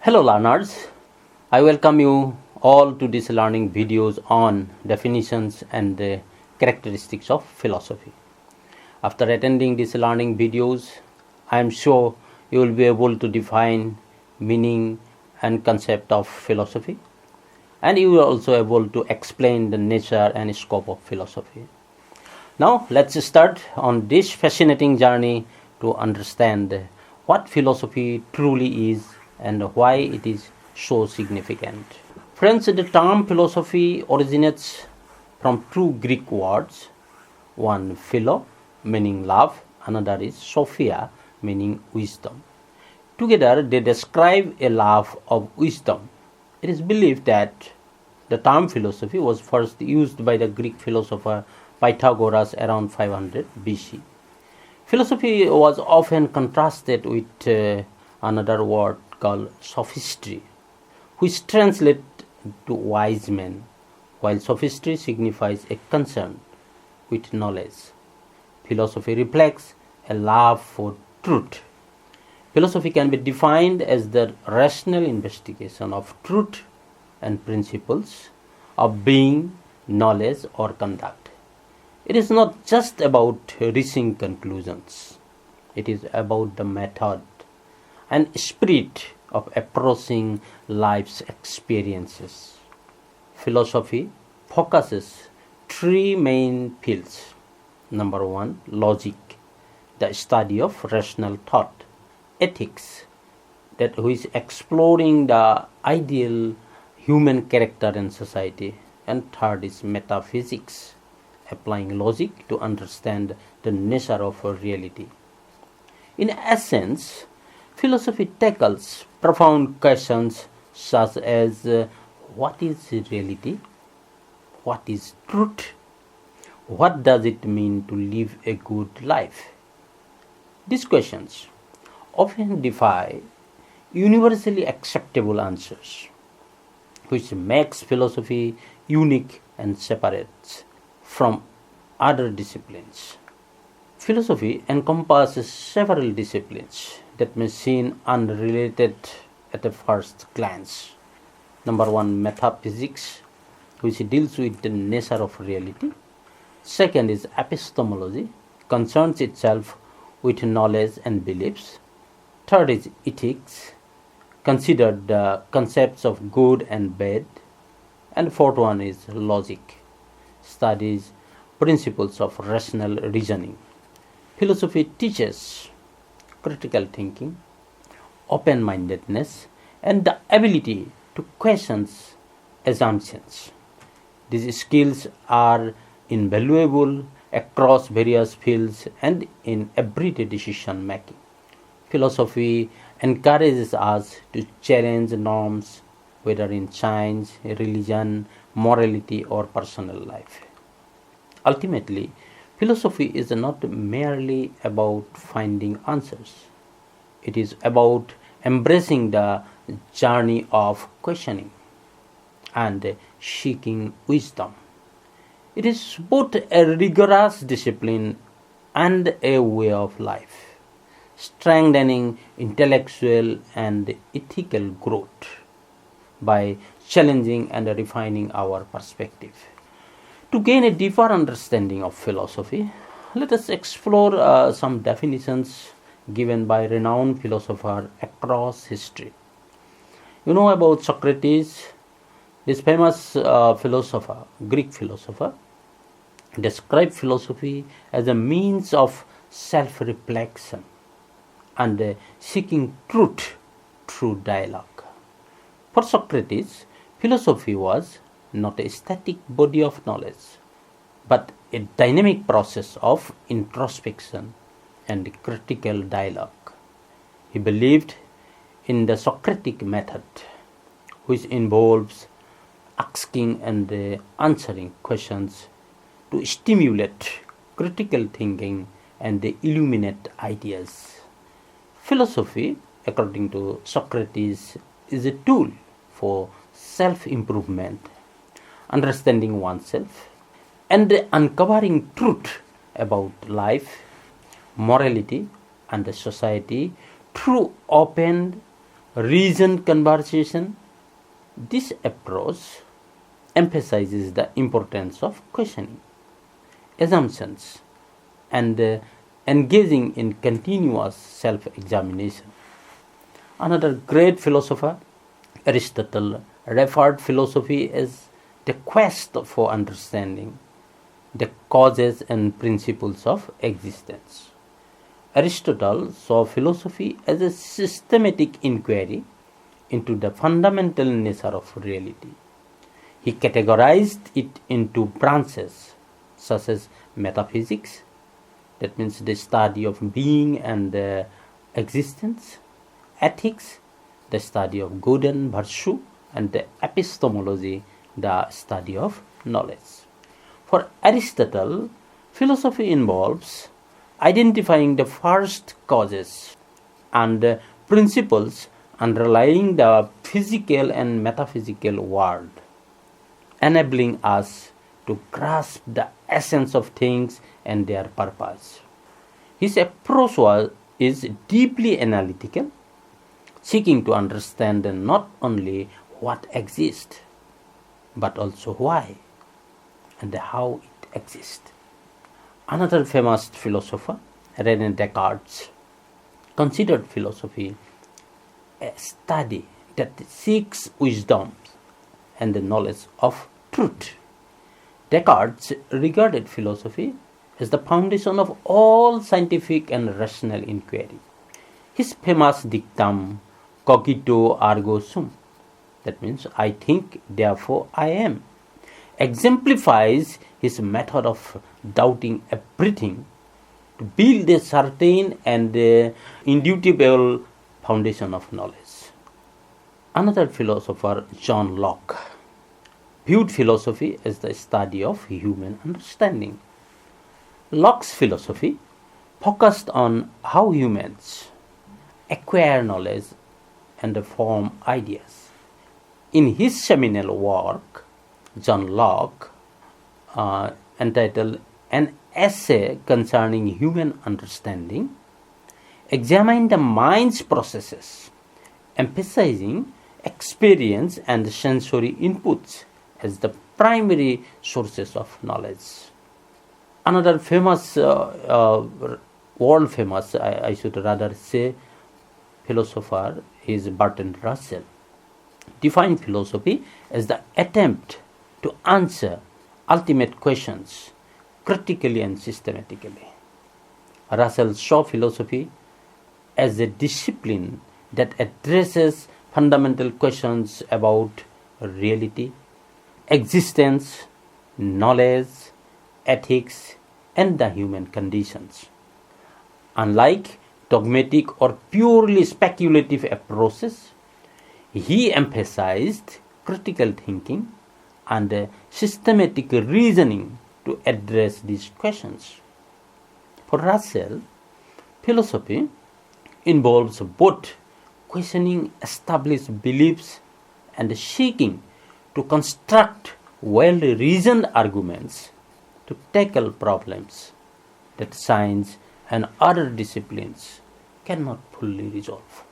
Hello learners, I welcome you all to this learning videos on definitions and the characteristics of philosophy. After attending these learning videos, I am sure you will be able to define meaning and concept of philosophy, and you will also able to explain the nature and scope of philosophy. Now let's start on this fascinating journey to understand what philosophy truly is and why it is so significant. Friends, the term philosophy originates from two Greek words, one philo, meaning love, another is sophia, meaning wisdom. Together they describe a love of wisdom. It is believed that the term philosophy was first used by the Greek philosopher Pythagoras around 500 BC. Philosophy was often contrasted with another word called sophistry, which translates to wise men, while sophistry signifies a concern with knowledge. Philosophy reflects a love for truth. Philosophy can be defined as the rational investigation of truth and principles of being, knowledge, or conduct. It is not just about reaching conclusions. It is about the method and spirit of approaching life's experiences. Philosophy focuses three main fields. Number one, logic, the study of rational thought. Ethics, that is exploring the ideal human character and society. And third is metaphysics, applying logic to understand the nature of reality. In essence, philosophy tackles profound questions such as what is reality? What is truth? What does it mean to live a good life? These questions often defy universally acceptable answers, which makes philosophy unique and separate from other disciplines. Philosophy encompasses several disciplines that may seem unrelated at a first glance. Number one, metaphysics, which deals with the nature of reality. Second is epistemology, concerns itself with knowledge and beliefs. Third is ethics, considered the concepts of good and bad. And fourth one is logic, studies principles of rational reasoning. Philosophy teaches critical thinking, open-mindedness, and the ability to question assumptions. These skills are invaluable across various fields and in everyday decision making. Philosophy encourages us to challenge norms, whether in science, religion, morality, or personal life. Ultimately, philosophy is not merely about finding answers. It is about embracing the journey of questioning and seeking wisdom. It is both a rigorous discipline and a way of life, strengthening intellectual and ethical growth by challenging and refining our perspective. To gain a deeper understanding of philosophy, let us explore some definitions given by renowned philosophers across history. You know about Socrates, this famous Greek philosopher, described philosophy as a means of self-reflection and seeking truth through dialogue. For Socrates, philosophy was not a static body of knowledge, but a dynamic process of introspection and critical dialogue. He believed in the Socratic method, which involves asking and answering questions to stimulate critical thinking and illuminate ideas. Philosophy, according to Socrates, is a tool for self-improvement, understanding oneself, and uncovering truth about life, morality, and society through open, reasoned conversation. This approach emphasizes the importance of questioning assumptions and engaging in continuous self-examination. Another great philosopher, Aristotle, referred philosophy as the quest for understanding the causes and principles of existence. Aristotle saw philosophy as a systematic inquiry into the fundamental nature of reality. He categorized it into branches such as metaphysics, that means the study of being and existence, ethics, the study of good and virtue, and the epistemology, the study of knowledge. For Aristotle, philosophy involves identifying the first causes and principles underlying the physical and metaphysical world, enabling us to grasp the essence of things and their purpose. His approach is deeply analytical, seeking to understand not only what exists, but also why and how it exists. Another famous philosopher, René Descartes, considered philosophy a study that seeks wisdom and the knowledge of truth. Descartes regarded philosophy as the foundation of all scientific and rational inquiry. His famous dictum, cogito ergo sum, that means I think, therefore I am, exemplifies his method of doubting everything to build a certain and indubitable foundation of knowledge. Another philosopher, John Locke, viewed philosophy as the study of human understanding. Locke's philosophy focused on how humans acquire knowledge and form ideas. In his seminal work, John Locke, entitled An Essay Concerning Human Understanding, examined the mind's processes, emphasizing experience and sensory inputs as the primary sources of knowledge. Another famous, world famous, I should rather say, philosopher is Bertrand Russell, defined philosophy as the attempt to answer ultimate questions critically and systematically. Russell saw philosophy as a discipline that addresses fundamental questions about reality, existence, knowledge, ethics, and the human conditions. Unlike dogmatic or purely speculative approaches, he emphasized critical thinking and systematic reasoning to address these questions. For Russell, philosophy involves both questioning established beliefs and seeking to construct well-reasoned arguments to tackle problems that science and other disciplines cannot fully resolve,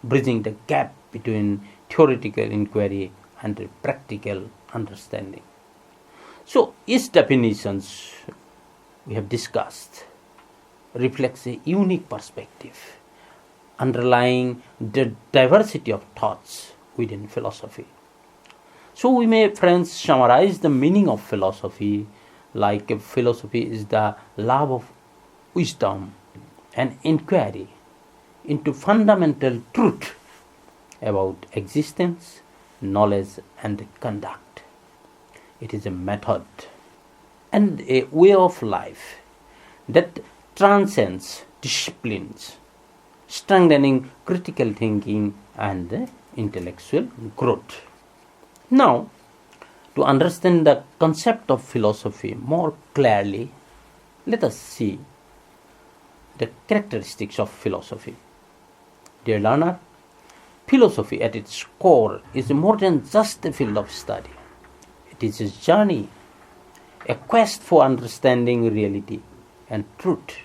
bridging the gap between theoretical inquiry and practical understanding. So, each definitions we have discussed reflects a unique perspective underlying the diversity of thoughts within philosophy. So we may, friends, summarize the meaning of philosophy like philosophy is the love of wisdom and inquiry into fundamental truth about existence, knowledge, and conduct. It is a method and a way of life that transcends disciplines, strengthening critical thinking and intellectual growth. Now, to understand the concept of philosophy more clearly, let us see the characteristics of philosophy. Dear learner, philosophy at its core is more than just a field of study. It is a journey, a quest for understanding reality and truth.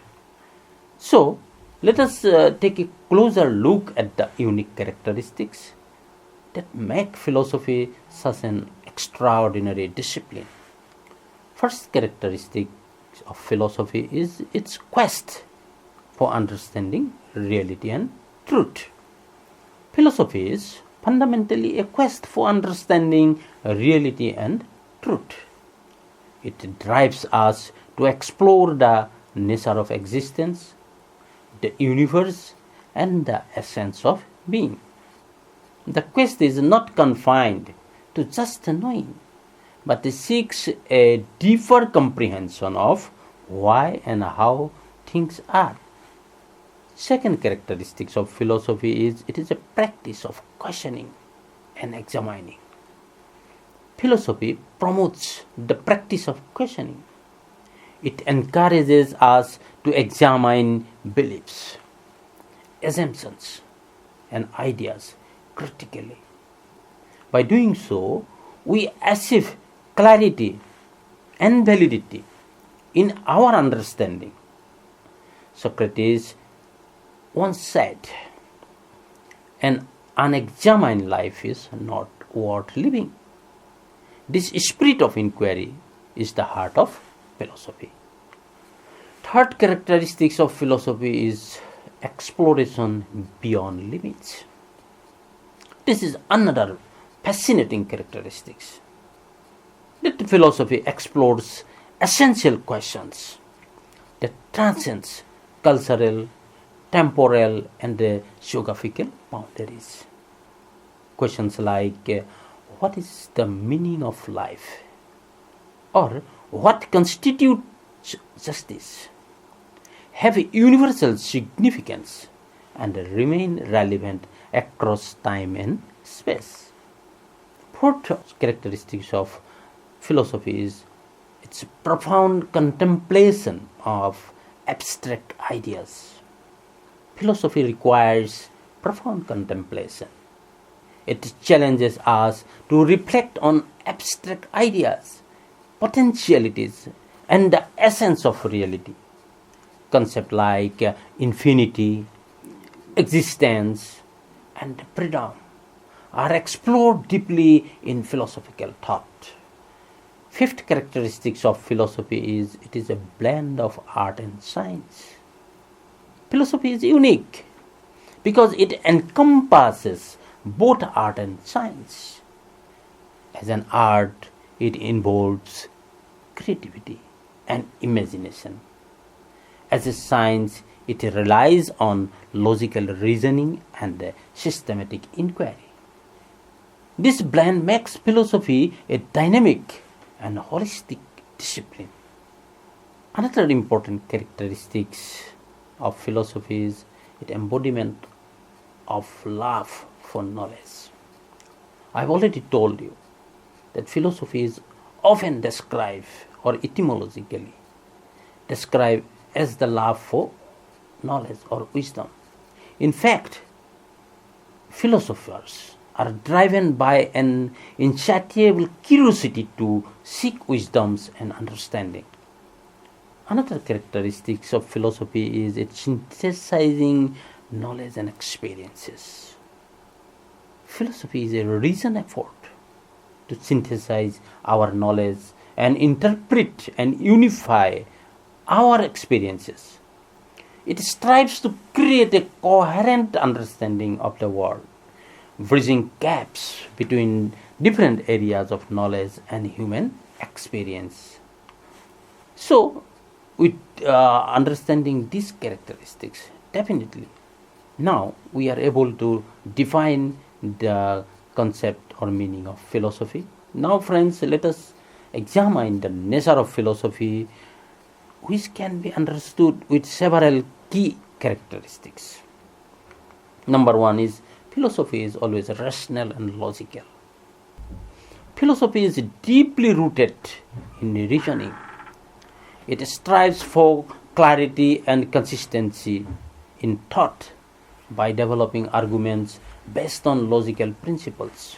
So, Let us take a closer look at the unique characteristics that make philosophy such an extraordinary discipline. First characteristic of philosophy is its quest for understanding reality and truth. Philosophy is fundamentally a quest for understanding reality and truth. It drives us to explore the nature of existence, the universe, and the essence of being. The quest is not confined to just knowing, but it seeks a deeper comprehension of why and how things are. Second characteristics of philosophy is it is a practice of questioning and examining. Philosophy promotes the practice of questioning. It encourages us to examine beliefs, assumptions, and ideas critically. By doing so, we achieve clarity and validity in our understanding. Socrates once said, "An unexamined life is not worth living." This spirit of inquiry is the heart of philosophy. Third characteristics of philosophy is exploration beyond limits. This is another fascinating characteristics. That philosophy explores essential questions that transcends cultural, temporal, and geographical boundaries. Questions like what is the meaning of life? Or what constitutes justice? Have a universal significance and remain relevant across time and space. Fourth characteristics of philosophy is its profound contemplation of abstract ideas. Philosophy requires profound contemplation. It challenges us to reflect on abstract ideas, potentialities, and the essence of reality. Concepts like infinity, existence, and freedom are explored deeply in philosophical thought. Fifth characteristics of philosophy is it is a blend of art and science. Philosophy is unique because it encompasses both art and science. As an art, it involves creativity and imagination. As a science, it relies on logical reasoning and systematic inquiry. This blend makes philosophy a dynamic and holistic discipline. Another important characteristics of philosophy is its embodiment of love for knowledge. I've already told you that philosophy is often described or etymologically described as the love for knowledge or wisdom. In fact, philosophers are driven by an insatiable curiosity to seek wisdoms and understanding. Another characteristic of philosophy is its synthesizing knowledge and experiences. Philosophy is a reasoned effort to synthesize our knowledge and interpret and unify our experiences. It strives to create a coherent understanding of the world, bridging gaps between different areas of knowledge and human experience. So, with understanding these characteristics, definitely, now we are able to define the concept or meaning of philosophy. Now, friends, let us examine the nature of philosophy, which can be understood with several key characteristics. Number one is philosophy is always rational and logical. Philosophy is deeply rooted in reasoning. It strives for clarity and consistency in thought by developing arguments based on logical principles.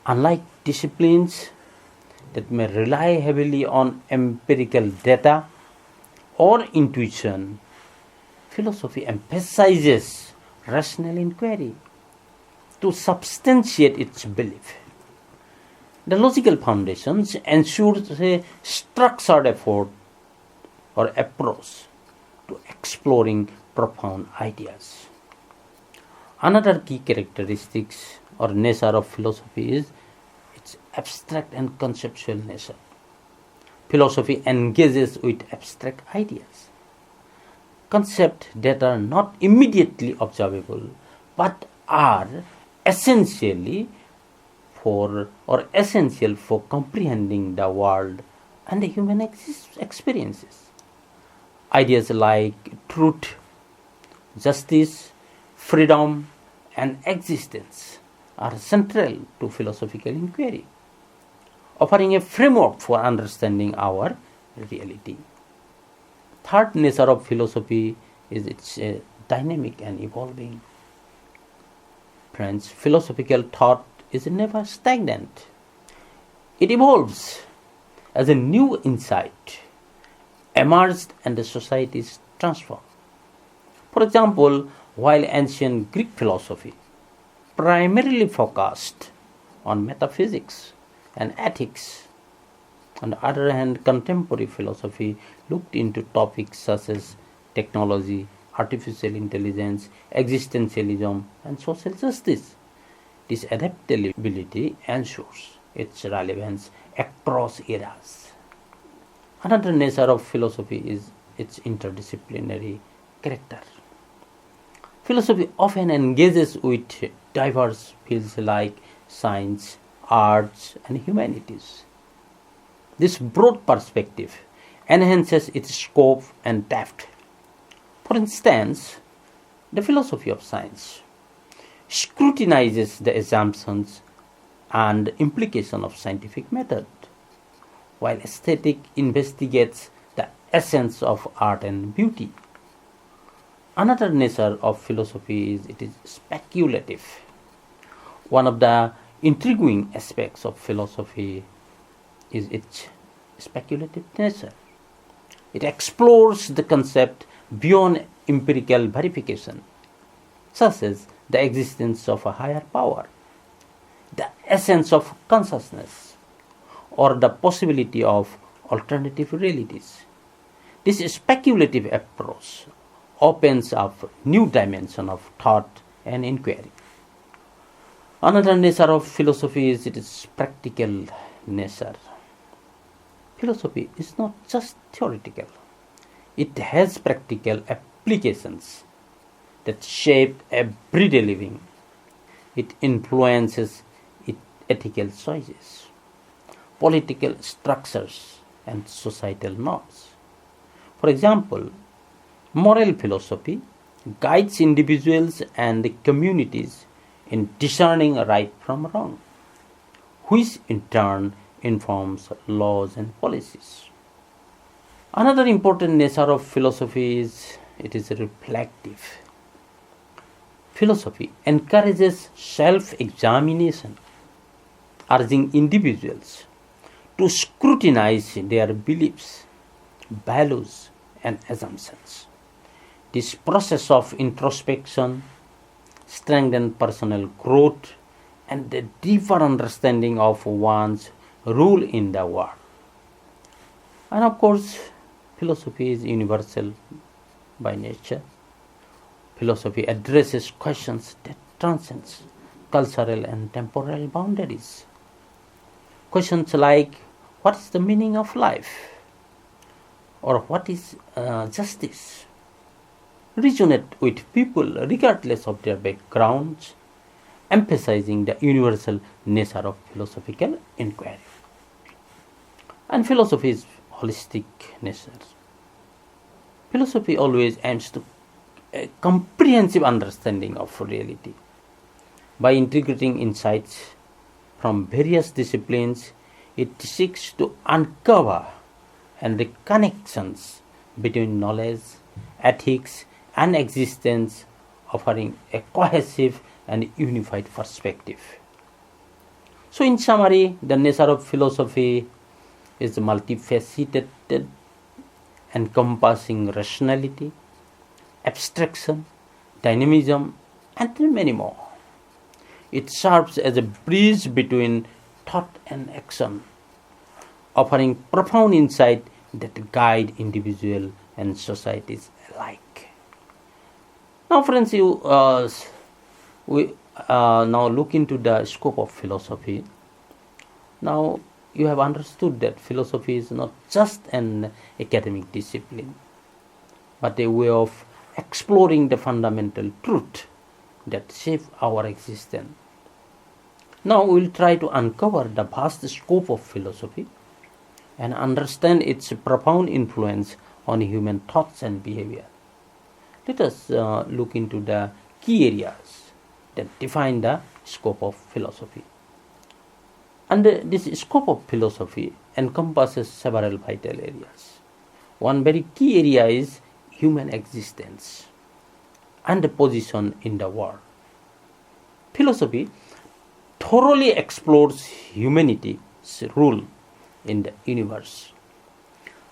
Unlike disciplines that may rely heavily on empirical data or intuition, philosophy emphasizes rational inquiry to substantiate its belief. The logical foundations ensures a structured effort or approach to exploring profound ideas. Another key characteristics or nature of philosophy is its abstract and conceptual nature. Philosophy engages with abstract ideas, concepts that are not immediately observable but are essential for comprehending the world and the human experiences. Ideas like truth, justice, freedom, and existence are central to philosophical inquiry, offering a framework for understanding our reality. Third nature of philosophy is its dynamic and evolving. Friends, philosophical thought is never stagnant. It evolves as a new insight emerged and the societies transform. For example, while ancient Greek philosophy primarily focused on metaphysics and ethics, on the other hand, contemporary philosophy looked into topics such as technology, artificial intelligence, existentialism, and social justice. This adaptability ensures its relevance across eras. Another nature of philosophy is its interdisciplinary character. Philosophy often engages with diverse fields like science, arts, and humanities. This broad perspective enhances its scope and depth. For instance, the philosophy of science scrutinizes the assumptions and implications of scientific method, while aesthetic investigates the essence of art and beauty. Another nature of philosophy is it is speculative. One of the intriguing aspects of philosophy is its speculative nature. It explores the concept beyond empirical verification, such as the existence of a higher power, the essence of consciousness, or the possibility of alternative realities. This speculative approach opens up new dimension of thought and inquiry. Another nature of philosophy is its practical nature. Philosophy is not just theoretical. It has practical applications that shape everyday living. It influences ethical choices, political structures, and societal norms. For example, moral philosophy guides individuals and communities in discerning right from wrong, which in turn informs laws and policies. Another important nature of philosophy is it is reflective. Philosophy encourages self-examination, urging individuals to scrutinize their beliefs, values, and assumptions. This process of introspection strengthens personal growth and a deeper understanding of one's role in the world. And of course, philosophy is universal by nature. Philosophy addresses questions that transcend cultural and temporal boundaries. Questions like, what is the meaning of life? Or what is justice? Resonate with people regardless of their backgrounds, emphasizing the universal nature of philosophical inquiry. And philosophy is holistic nature. Philosophy always aims to a comprehensive understanding of reality. By integrating insights from various disciplines, it seeks to uncover and the connections between knowledge, ethics, and existence, offering a cohesive and unified perspective. So in summary, the nature of philosophy is multifaceted, encompassing rationality, abstraction, dynamism, and many more. It serves as a bridge between thought and action, offering profound insight that guide individuals and societies alike. Now, friends, we now look into the scope of philosophy. Now, you have understood that philosophy is not just an academic discipline, but a way of exploring the fundamental truth that shape our existence. Now we will try to uncover the vast scope of philosophy and understand its profound influence on human thoughts and behavior. Let us look into the key areas that define the scope of philosophy. And this scope of philosophy encompasses several vital areas. One very key area is human existence and the position in the world. Philosophy thoroughly explores humanity's role in the universe,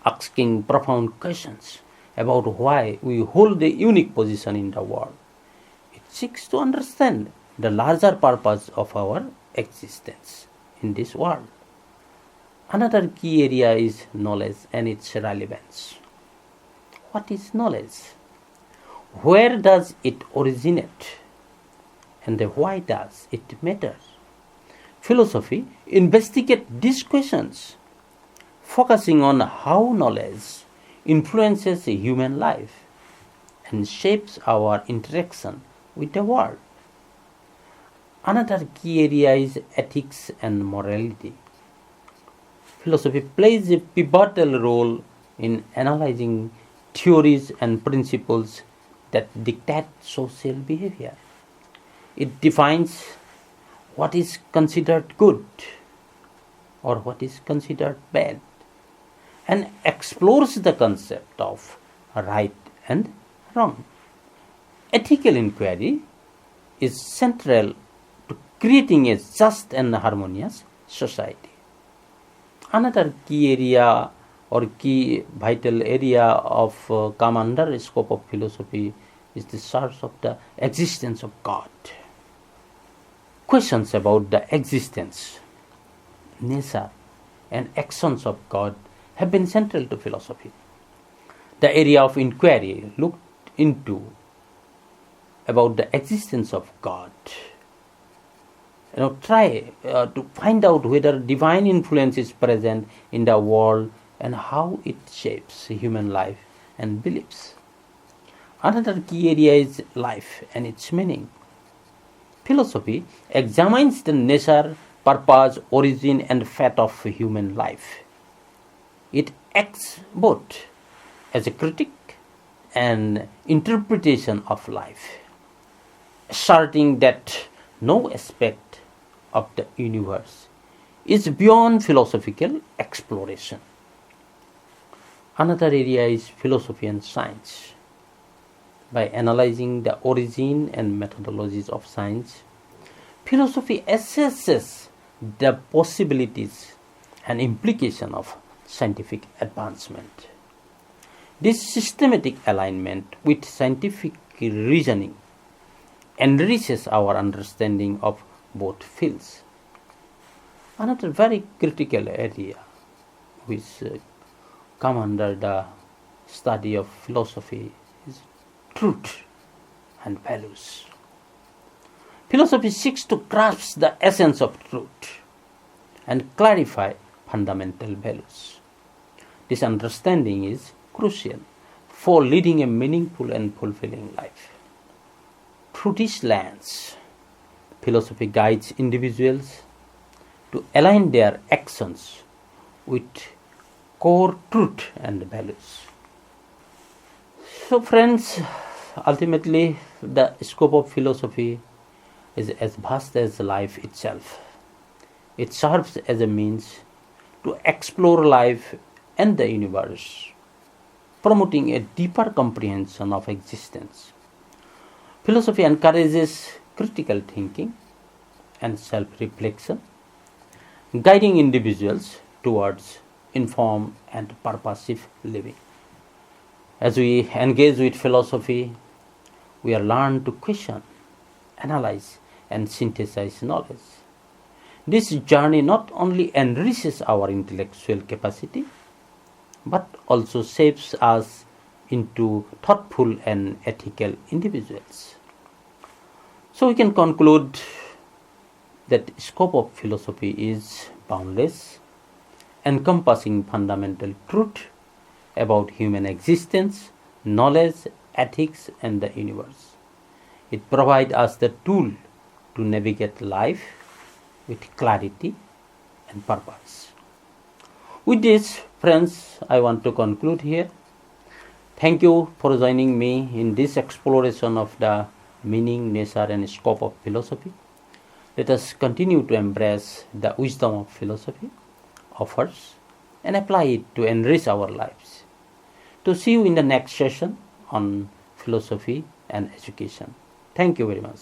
asking profound questions about why we hold a unique position in the world. It seeks to understand the larger purpose of our existence in this world. Another key area is knowledge and its relevance. What is knowledge? Where does it originate? And why does it matter? Philosophy investigates these questions, focusing on how knowledge influences human life and shapes our interaction with the world. Another key area is ethics and morality. Philosophy plays a pivotal role in analyzing theories and principles that dictate social behavior. It defines what is considered good or what is considered bad and explores the concept of right and wrong. Ethical inquiry is central to creating a just and harmonious society. Another key area or key vital area of come under scope of philosophy is the search of the existence of God. Questions about the existence, nature, and actions of God have been central to philosophy. The area of inquiry looked into about the existence of God. Try to find out whether divine influence is present in the world and how it shapes human life and beliefs. Another key area is life and its meaning. Philosophy examines the nature, purpose, origin, and fate of human life. It acts both as a critic and interpretation of life, asserting that no aspect of the universe is beyond philosophical exploration. Another area is philosophy and science. By analyzing the origin and methodologies of science, philosophy assesses the possibilities and implication of scientific advancement. This systematic alignment with scientific reasoning enriches our understanding of both fields. Another very critical area which come under the study of philosophy is truth and values. Philosophy seeks to grasp the essence of truth and clarify fundamental values. This understanding is crucial for leading a meaningful and fulfilling life. Through this lens, philosophy guides individuals to align their actions with core truth and values. So friends, ultimately the scope of philosophy is as vast as life itself. It serves as a means to explore life and the universe, promoting a deeper comprehension of existence. Philosophy encourages critical thinking and self-reflection, guiding individuals towards informed and purposive living. As we engage with philosophy, we are learned to question, analyze, and synthesize knowledge. This journey not only enriches our intellectual capacity, but also shapes us into thoughtful and ethical individuals. So we can conclude that scope of philosophy is boundless, encompassing fundamental truth about human existence, knowledge, ethics, and the universe. It provides us the tool to navigate life with clarity and purpose. With this, friends, I want to conclude here. Thank you for joining me in this exploration of the meaning, nature, and scope of philosophy. Let us continue to embrace the wisdom of philosophy offers and apply it to enrich our lives. To see you in the next session on philosophy and education. Thank you very much.